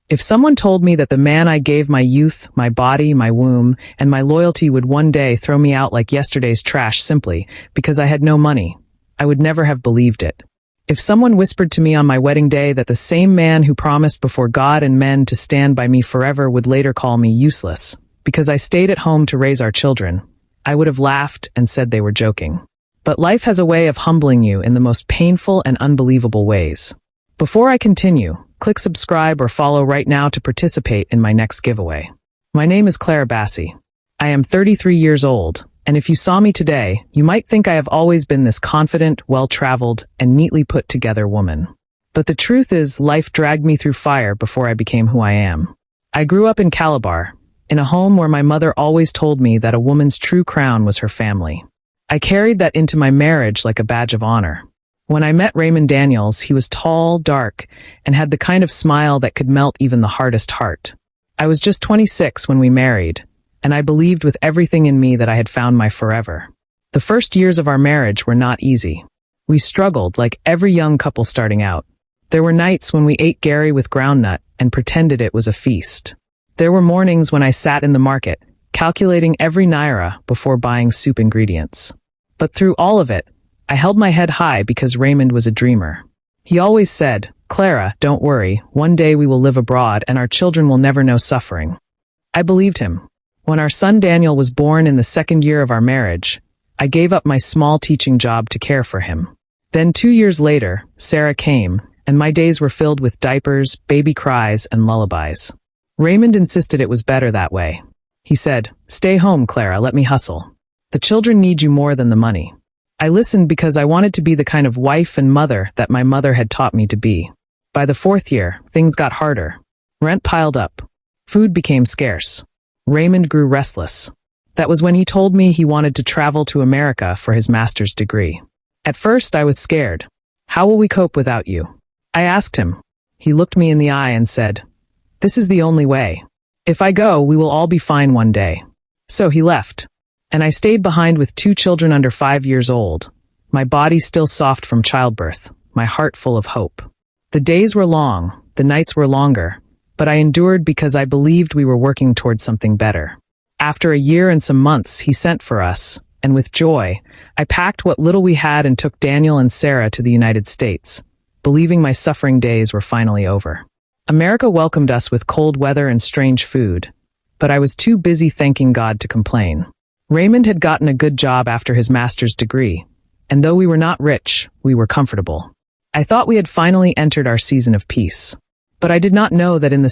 If someone told me that the man I gave my youth, my body, my womb, and my loyalty would one day throw me out like yesterday's trash simply because I had no money, I would never have believed it. If someone whispered to me on my wedding day that the same man who promised before God and men to stand by me forever would later call me useless because I stayed at home to raise our children, I would have laughed and said they were joking. But life has a way of humbling you in the most painful and unbelievable ways. Before I continue, click subscribe or follow right now to participate in my next giveaway. My name is Clara Bassi. I am 33 years old, and if you saw me today, you might think I have always been this confident, well-traveled, and neatly put-together woman. But the truth is, life dragged me through fire before I became who I am. I grew up in Calabar, in a home where my mother always told me that a woman's true crown was her family. I carried that into my marriage like a badge of honor. When I met Raymond Daniels, he was tall, dark, and had the kind of smile that could melt even the hardest heart. I was just 26 when we married, and I believed with everything in me that I had found my forever. The first years of our marriage were not easy. We struggled like every young couple starting out. There were nights when we ate Gary with groundnut and pretended it was a feast. There were mornings when I sat in the market, calculating every naira before buying soup ingredients. But through all of it, I held my head high because Raymond was a dreamer. He always said, "Clara, don't worry, one day we will live abroad and our children will never know suffering." I believed him. When our son Daniel was born in the second year of our marriage, I gave up my small teaching job to care for him. Then 2 years later, Sarah came, and my days were filled with diapers, baby cries, and lullabies. Raymond insisted it was better that way. He said, "Stay home, Clara, let me hustle. The children need you more than the money." I listened because I wanted to be the kind of wife and mother that my mother had taught me to be. By the 4th year, things got harder. Rent piled up. Food became scarce. Raymond grew restless. That was when he told me he wanted to travel to America for his master's degree. At first, I was scared. "How will we cope without you?" I asked him. He looked me in the eye and said, "This is the only way. If I go, we will all be fine one day." So he left. And I stayed behind with 2 children under 5 years old, my body still soft from childbirth, my heart full of hope. The days were long, the nights were longer, but I endured because I believed we were working towards something better. After a year and some months, he sent for us, and with joy, I packed what little we had and took Daniel and Sarah to the United States, believing my suffering days were finally over. America welcomed us with cold weather and strange food, but I was too busy thanking God to complain. Raymond had gotten a good job after his master's degree, and though we were not rich, we were comfortable. I thought we had finally entered our season of peace. But I did not know that in the